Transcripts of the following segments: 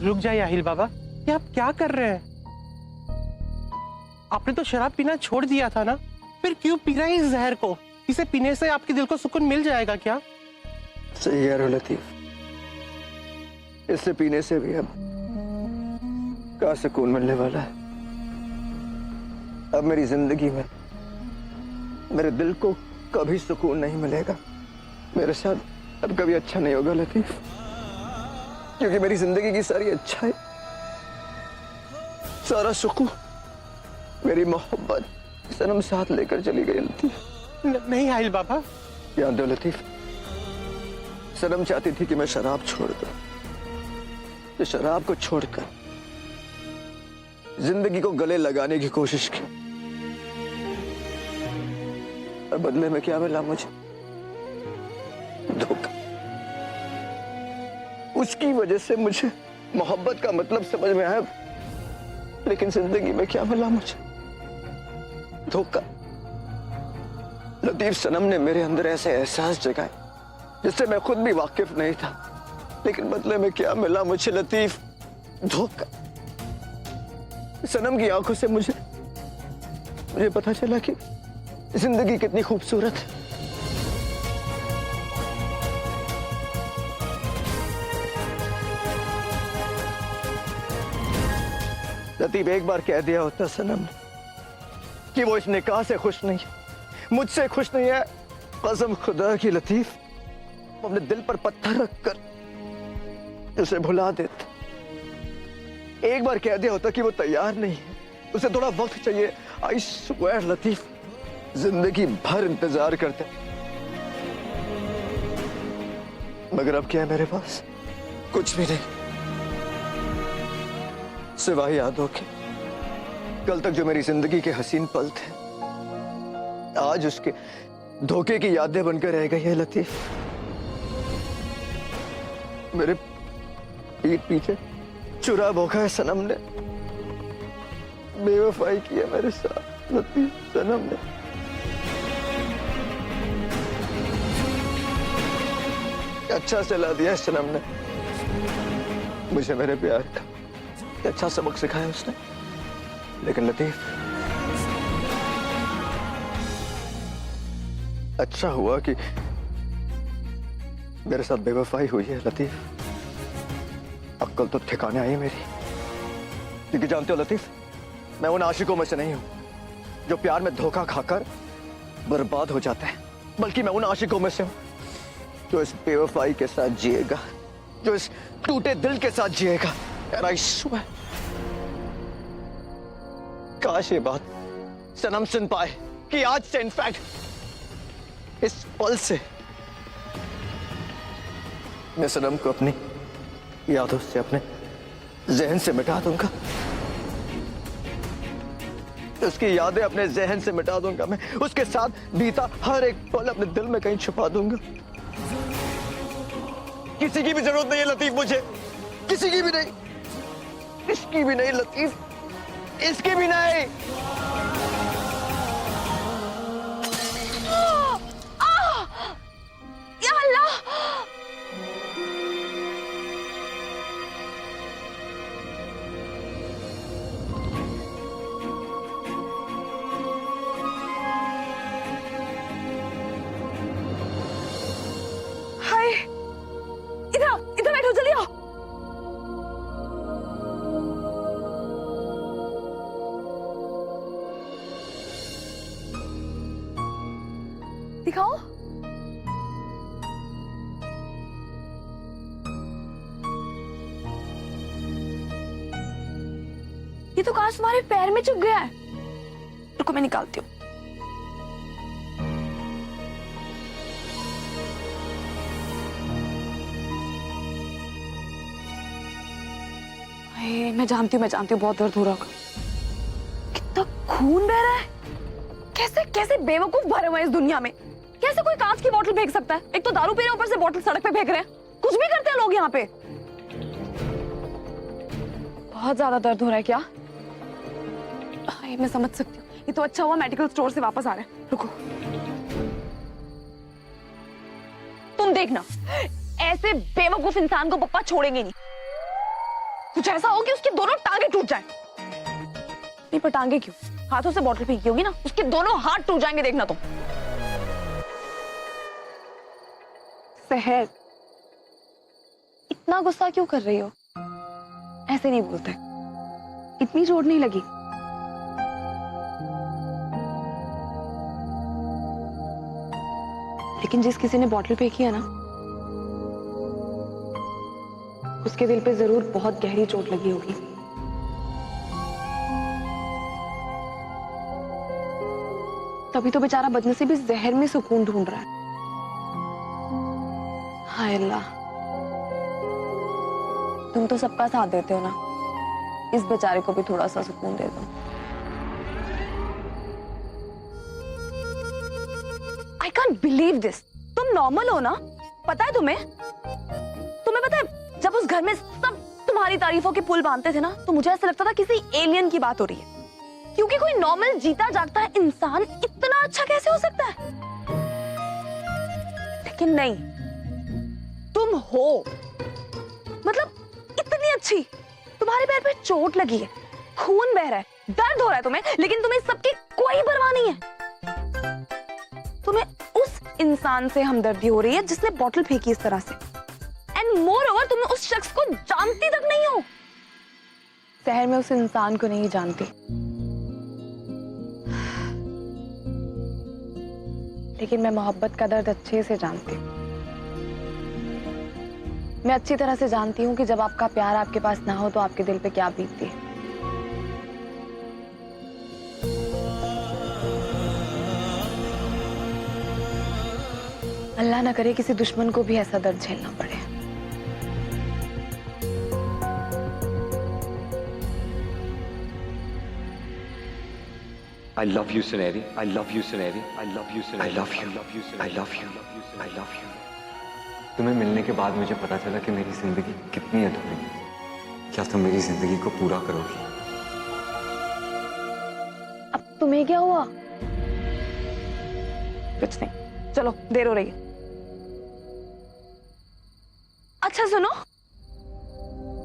रुक जाइए आहिल बाबा, ये आप क्या कर रहे हैं? आपने तो शराब पीना छोड़ दिया था ना, फिर क्यों पी रहे हैं इस जहर को? इसे पीने से आपके दिल को सुकून मिल जाएगा क्या? सही कह रहे हो लतीफ, इससे पीने से भी अब क्या सुकून मिलने वाला है। अब मेरी जिंदगी में मेरे दिल को कभी सुकून नहीं मिलेगा। मेरे साथ अब कभी अच्छा नहीं होगा लतीफ, क्योंकि मेरी जिंदगी की सारी अच्छाई, सारा सुकून मेरी मोहब्बत सनम साथ लेकर चली गई लतीफ। नहीं आहिल बाबा, याद दो लतीफ, सनम चाहती थी कि मैं शराब छोड़ दूं, तो शराब को छोड़कर जिंदगी को गले लगाने की कोशिश की, और बदले में क्या मिला मुझे? धोखा। उसकी वजह से मुझे मोहब्बत का मतलब समझ में आया, लेकिन जिंदगी में क्या मिला मुझे? धोखा। लतीफ, सनम ने मेरे अंदर ऐसे एहसास जगाए जिससे मैं खुद भी वाकिफ नहीं था, लेकिन बदले में क्या मिला मुझे लतीफ? धोखा। सनम की आंखों से मुझे पता चला कि जिंदगी कितनी खूबसूरत है। लतीफ, एक बार कह दिया होता सनम ने कि वो इस निकाह से खुश नहीं है, मुझसे खुश नहीं है, कसम खुदा की लतीफ, अपने दिल पर पत्थर रखकर उसे भुला देते। एक बार कह दिया होता कि वो तैयार नहीं है, उसे थोड़ा वक्त चाहिए, आई स्वेयर लतीफ, जिंदगी भर इंतजार करते। मगर अब क्या है मेरे पास? कुछ भी नहीं, सिवाय यादों के। कल तक जो मेरी जिंदगी के हसीन पल थे, आज उसके धोखे की यादें बनकर रह गई है लतीफ। मेरे पीठ पीछे चुरा भोंका है सनम ने, बेवफाई की है मेरे साथ लतीफ, सनम ने। अच्छा चला दिया सनम ने मुझे मेरे प्यार का, अच्छा सबक सिखाया उसने। लेकिन लतीफ, अच्छा हुआ कि मेरे साथ बेवफाई हुई है लतीफ। अक्ल तो ठिकाने आई मेरी, क्योंकि जानते हो लतीफ, मैं उन आशिकों में से नहीं हूं जो प्यार में धोखा खाकर बर्बाद हो जाते हैं, बल्कि मैं उन आशिकों में से हूं जो इस बेवफाई के साथ जिएगा, जो इस टूटे दिल के साथ जिएगा। यार आई स्वेयर, काश ये बात सनम सुन पाए कि आज से, इनफैक्ट इस पल से, मैं सनम को अपनी यादों से, अपने जहन से मिटा दूंगा। उसकी यादें अपने जहन से मिटा दूंगा मैं, उसके साथ बीता हर एक पल अपने दिल में कहीं छुपा दूंगा। किसी की भी जरूरत नहीं है लतीफ मुझे, किसी की भी नहीं, इसकी भी नहीं लतीफ, इसकी भी नहीं। या अल्लाह! हाय, इधर आओ, इधर बैठो, जल्दी आओ। दिखाओ। ये तो कांच तुम्हारे पैर में चुभ गया है। रुको मैं निकालती हूँ। मैं जानती हूँ बहुत दर्द हो रहा होगा। कितना खून बह रहा है। कैसे कैसे बेवकूफ भरे हुए हैं इस दुनिया में। कैसे कोई कांच की बोतल फेंक सकता है? एक तो दारू पी रहे हैं, ऊपर से बोतल सड़क पे फेंक रहे हैं। कुछ भी करते हैं लोग यहाँ पे। बहुत ज्यादा दर्द हो रहा है क्या? मैं समझ सकती हूँ। ये तो अच्छा हुआ मेडिकल स्टोर से वापस आ रहे हैं। रुको, तुम देखना, ऐसे बेवकूफ इंसान को पप्पा छोड़ेंगे नहीं। कुछ ऐसा हो कि उसकी दोनों टांगे टूट जाए। नहीं पर टांगे क्यों, हाथों से बॉटल फेंकी होगी ना, उसके दोनों हाथ टूट जाएंगे, देखना तुम। सहर, इतना गुस्सा क्यों कर रही हो? ऐसे नहीं बोलते, इतनी चोट नहीं लगी। लेकिन जिस किसी ने बॉटल फेंकी है ना, उसके दिल पे जरूर बहुत गहरी चोट लगी होगी। तभी तो बेचारा बदनसीबी जहर में सुकून ढूंढ रहा है। हाय अल्लाह, तुम तो सबका साथ देते हो ना, इस बेचारे को भी थोड़ा सा सुकून दे दो। I can't believe this. तुम नॉर्मल हो ना? पता है तुम्हें पता है, जब उस घर में सब तुम्हारी तारीफों के पुल बांधते थे ना, तो मुझे ऐसा लगता था किसी एलियन की बात हो रही है। क्योंकि कोई नॉर्मल जीता जागता है इंसान इतना अच्छा कैसे हो सकता है? लेकिन नहीं, तुम हो, मतलब इतनी अच्छी। तुम्हारे पैर पे चोट लगी है, खून बह रहा है, दर्द हो रहा है तुम्हें, लेकिन तुम्हें सबकी कोई परवाह नहीं है। तुम्हें उस इंसान से हमदर्दी हो रही है जिसने बॉटल फेंकी इस तरह से। एंड मोर ओवर, तुम उस शख्स को जानती तक नहीं हो। शहर में उस इंसान को नहीं जानती, लेकिन मैं मोहब्बत का दर्द अच्छे से जानती हूँ। मैं अच्छी तरह से जानती हूँ कि जब आपका प्यार आपके पास ना हो तो आपके दिल पे क्या बीतती है। अल्लाह ना करे किसी दुश्मन को भी ऐसा दर्द झेलना पड़े। I love you, Suneri. I love you, Suneri. I love you, Suneri. I love you. I love you, Suneri. I love you. I love you. तुम्हें मिलने के बाद मुझे पता चला कि मेरी जिंदगी कितनी अधूरी है। क्या तुम मेरी जिंदगी को पूरा करोगी? अब तुम्हें क्या हुआ? कुछ नहीं, चलो देर हो रही है। अच्छा सुनो,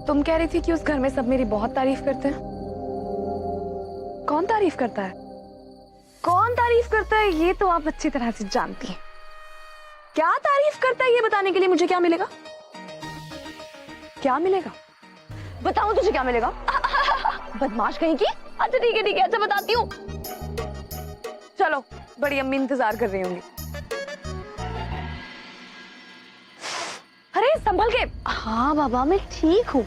तुम कह रही थी कि उस घर में सब मेरी बहुत तारीफ करते हैं। कौन तारीफ करता है? कौन तारीफ करता है ये तो आप अच्छी तरह से जानती हैं। क्या तारीफ करता है ये बताने के लिए मुझे क्या मिलेगा? क्या मिलेगा? बताओ तुझे क्या मिलेगा? बदमाश कहीं की। अच्छा ठीक है, अच्छा बताती हूँ। चलो, बड़ी अम्मी इंतजार कर रही होंगी। अरे संभल के। हाँ बाबा, मैं ठीक हूँ।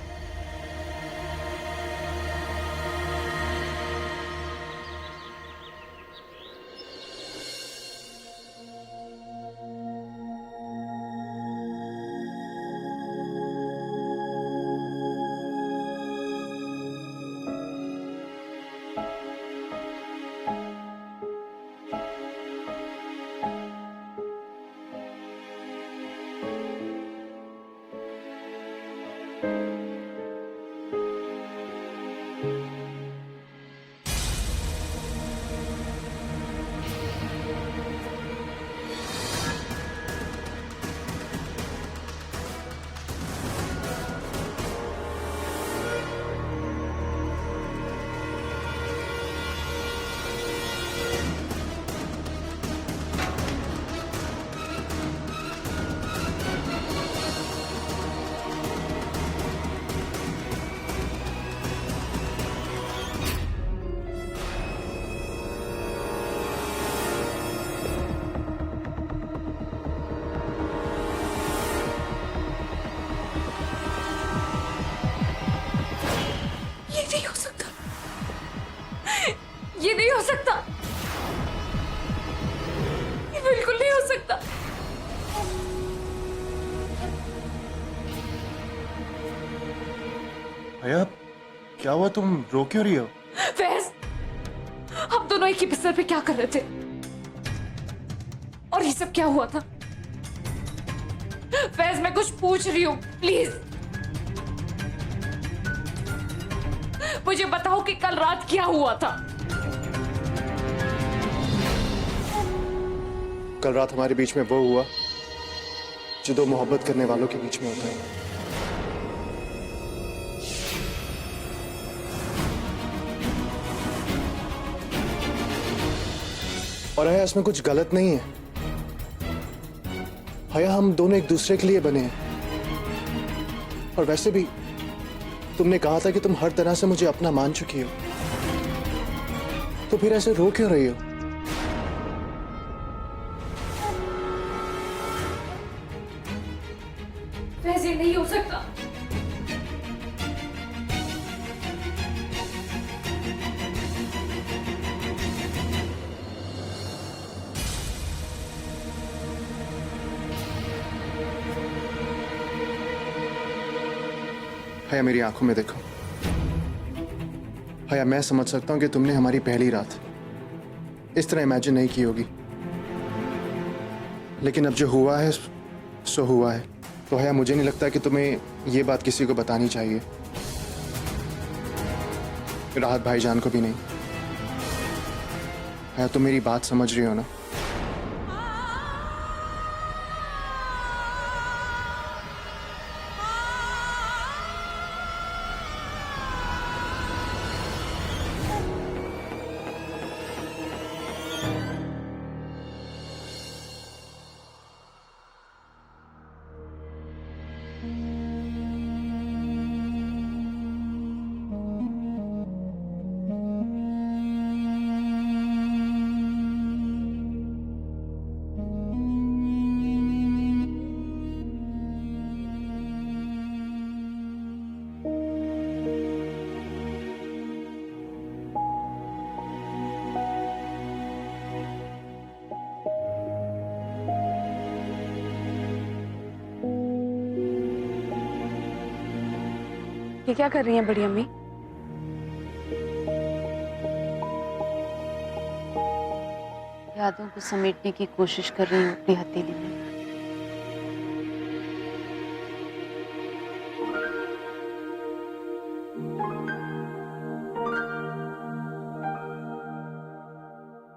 ये नहीं हो सकता, ये बिल्कुल नहीं हो सकता। भैया क्या हुआ, तुम रो क्यों रही हो? फैज, हम दोनों एक ही बिस्तर पे क्या कर रहे थे और ये सब क्या हुआ था? फैज, मैं कुछ पूछ रही हूँ, प्लीज मुझे बताओ कि कल रात क्या हुआ था। कल रात हमारे बीच में वो हुआ जो दो मोहब्बत करने वालों के बीच में होता है। और हया इसमें कुछ गलत नहीं है। हया हम दोनों एक दूसरे के लिए बने हैं। और वैसे भी तुमने कहा था कि तुम हर तरह से मुझे अपना मान चुकी हो, तो फिर ऐसे रो क्यों रही हो? वैसे नहीं हो सकता। हया मेरी आंखों में देखो। हया मैं समझ सकता हूं कि तुमने हमारी पहली रात इस तरह इमेजिन नहीं की होगी, लेकिन अब जो हुआ है सो हुआ है। तो हया मुझे नहीं लगता कि तुम्हें ये बात किसी को बतानी चाहिए, राहत भाईजान को भी नहीं। हया तुम मेरी बात समझ रही हो ना? ये क्या कर रही हैं बड़ी अम्मी? यादों को समेटने की कोशिश कर रही हूँ अपनी हथेली में।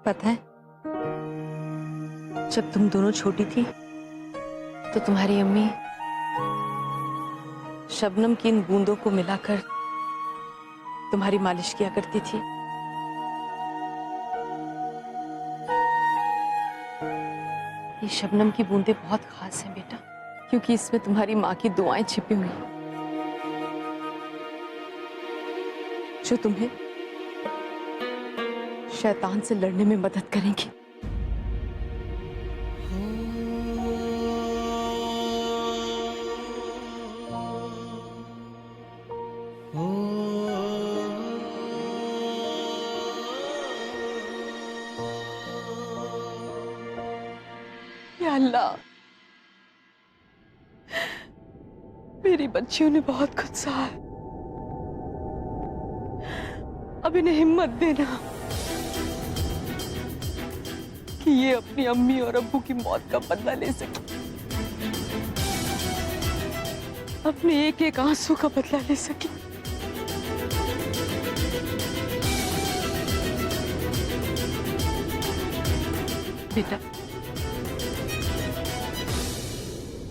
पता है, जब तुम दोनों छोटी थी तो तुम्हारी अम्मी शबनम की इन बूंदों को मिलाकर तुम्हारी मालिश किया करती थी। ये शबनम की बूंदें बहुत खास हैं बेटा, क्योंकि इसमें तुम्हारी माँ की दुआएं छिपी हुई हैं, जो तुम्हें शैतान से लड़ने में मदद करेंगी। या अल्लाह, मेरी बच्चियों ने बहुत कुछ सहा है, अब इन्हें हिम्मत देना कि ये अपनी अम्मी और अब्बू की मौत का बदला ले सके, अपने एक एक आंसू का बदला ले सके। बेटा,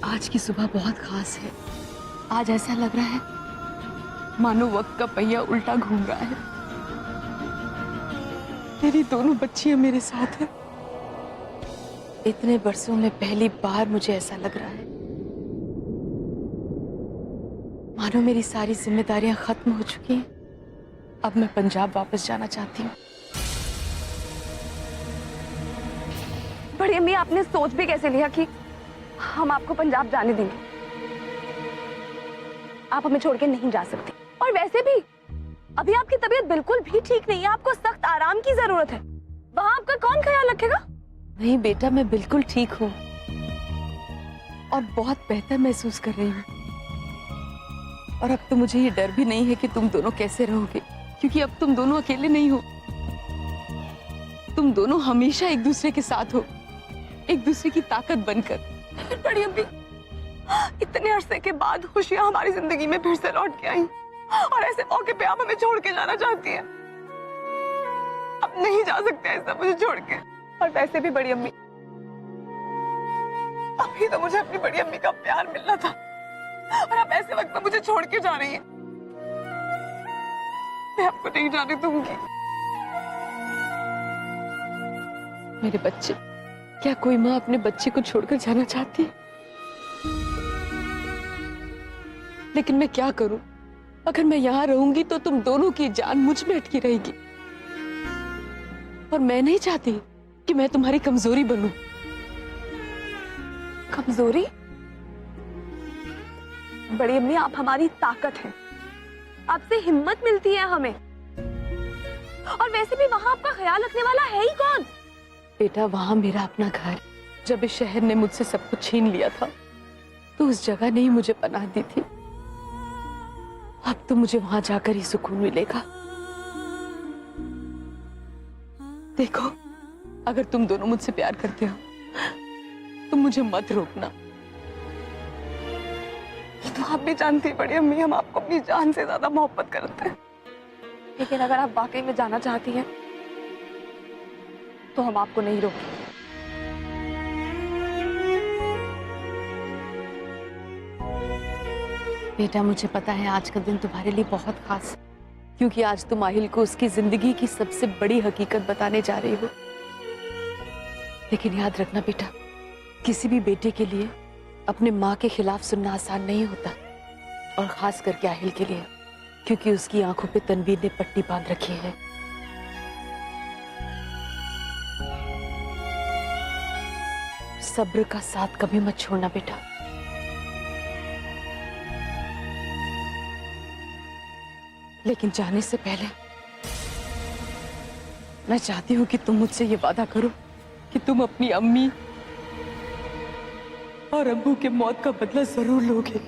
आज की सुबह बहुत खास है। आज ऐसा लग रहा है मानो वक्त का पहिया उल्टा घूम रहा है। तेरी दोनों बच्चियां मेरे साथ हैं। इतने बरसों में पहली बार मुझे ऐसा लग रहा है मानो मेरी सारी जिम्मेदारियां खत्म हो चुकी हैं। अब मैं पंजाब वापस जाना चाहती हूँ। बड़ी अम्मी, आपने सोच भी कैसे लिया कि हम आपको पंजाब जाने देंगे? आप हमें छोड़ के नहीं जा सकती। और वैसे भी अभी आपकी तबीयत बिल्कुल भी ठीक नहीं है, आपको सख्त आराम की जरूरत है। वहां आपका कौन ख्याल रखेगा? नहीं बेटा, मैं बिल्कुल ठीक हूँ और बहुत बेहतर महसूस कर रही हूँ। और अब तो मुझे ये डर भी नहीं है कि तुम दोनों कैसे रहोगे, क्योंकि अब तुम दोनों अकेले नहीं हो। तुम दोनों हमेशा एक दूसरे के साथ हो, एक दूसरे की ताकत बनकर। बड़ी अम्मी, इतने अरसे के बाद खुशियां हमारी जिंदगी में फिर से लौट के आई, और ऐसे मौके पे आप हमें छोड़ के जाना चाहती हैं। अब नहीं जा सकते ऐसा मुझे छोड़ के। और वैसे भी बड़ी अम्मी, अभी तो मुझे अपनी बड़ी अम्मी का प्यार मिलना था, और आप ऐसे वक्त में मुझे छोड़ के जा रही हैं। मैं आपको नहीं जाने दूंगी। मेरे बच्चे, क्या कोई माँ अपने बच्चे को छोड़कर जाना चाहती है? लेकिन मैं क्या करूं? अगर मैं यहाँ रहूंगी तो तुम दोनों की जान मुझ में अटकी रहेगी, और मैं नहीं चाहती कि मैं तुम्हारी कमजोरी बनूं। कमजोरी? बड़ी अम्मी, आप हमारी ताकत हैं, आपसे हिम्मत मिलती है हमें। और वैसे भी वहां आपका ख्याल रखने वाला है ही कौन? बेटा, वहां मेरा अपना घर। जब इस शहर ने मुझसे सब कुछ छीन लिया था तो उस जगह ने ही मुझे पनाह दी थी। अब तो मुझे वहां जाकर ही सुकून मिलेगा। देखो, अगर तुम दोनों मुझसे प्यार करते हो तो मुझे मत रोकना। तो आप भी जानती हैं बड़ी अम्मी, हम आपको अपनी जान से ज्यादा मोहब्बत करते हैं। लेकिन अगर आप वाकई में जाना चाहती हैं तो हम आपको नहीं रोकेंगे। बेटा, मुझे पता है आज का दिन तुम्हारे लिए बहुत खास है, क्योंकि आज तुम आहिल को उसकी जिंदगी की सबसे बड़ी हकीकत बताने जा रही हो। लेकिन याद रखना बेटा, किसी भी बेटे के लिए अपने माँ के खिलाफ सुनना आसान नहीं होता, और खास करके आहिल के लिए, क्योंकि उसकी आंखों पे तनवीर ने पट्टी बांध रखी है। सब्र का साथ कभी मत छोड़ना बेटा। लेकिन जाने से पहले मैं चाहती हूं कि तुम मुझसे ये वादा करो कि तुम अपनी अम्मी और अब्बू के मौत का बदला जरूर लोगे।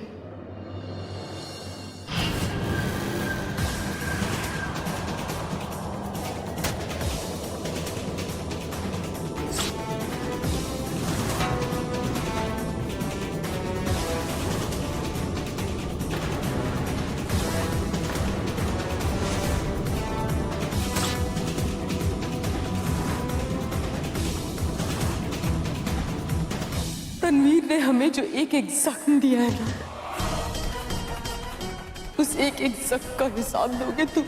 तनवीर ने हमें जो एक एक जख्म दिया है ना, उस एक एक जख्म का हिसाब दोगे तुम।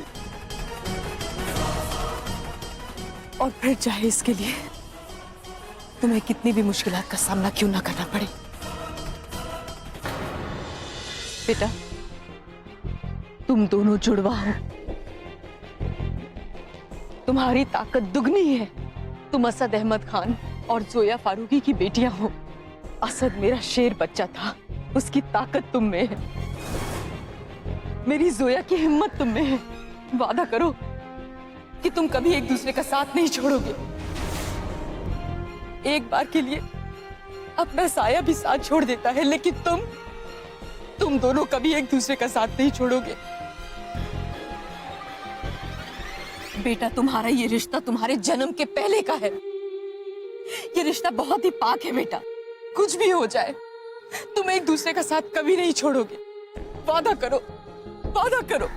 और फिर चाहे इसके लिए तुम्हें कितनी भी मुश्किलात का सामना क्यों ना करना पड़े। बेटा, तुम दोनों जुड़वा हो, तुम्हारी ताकत दुगनी है। तुम असद अहमद खान और जोया फारूकी की बेटियां हो। असद मेरा शेर बच्चा था, उसकी ताकत तुम में है। मेरी जोया की हिम्मत तुम में है। वादा करो कि तुम कभी एक दूसरे का साथ नहीं छोड़ोगे। एक बार के लिए अपना साया भी साथ छोड़ देता है, लेकिन तुम दोनों कभी एक दूसरे का साथ नहीं छोड़ोगे। बेटा, तुम्हारा ये रिश्ता तुम्हारे जन्म के पहले का है। ये रिश्ता बहुत ही पाक है बेटा। कुछ भी हो जाए, तुम एक दूसरे का साथ कभी नहीं छोड़ोगे। वादा करो, वादा करो।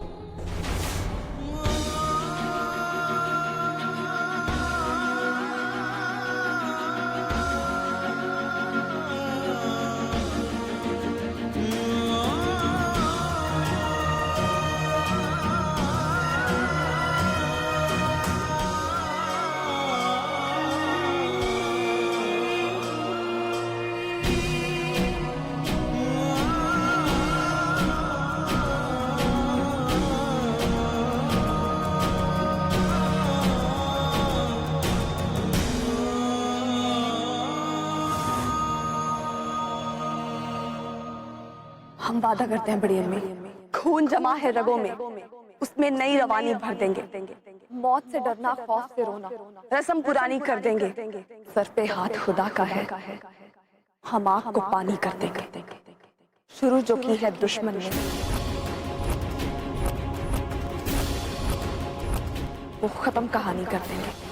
हम वादा करते हैं बड़ी अम्मी, खून जमा है रगों में, उसमें नई रवानी भर देंगे। मौत से डरना, खौफ से रोना, रस्म पुरानी कर देंगे। सर पे हाथ खुदा का है, हम आँख को पानी कर देंगे। शुरू जो की है दुश्मन ने, वो खत्म कहानी कर देंगे।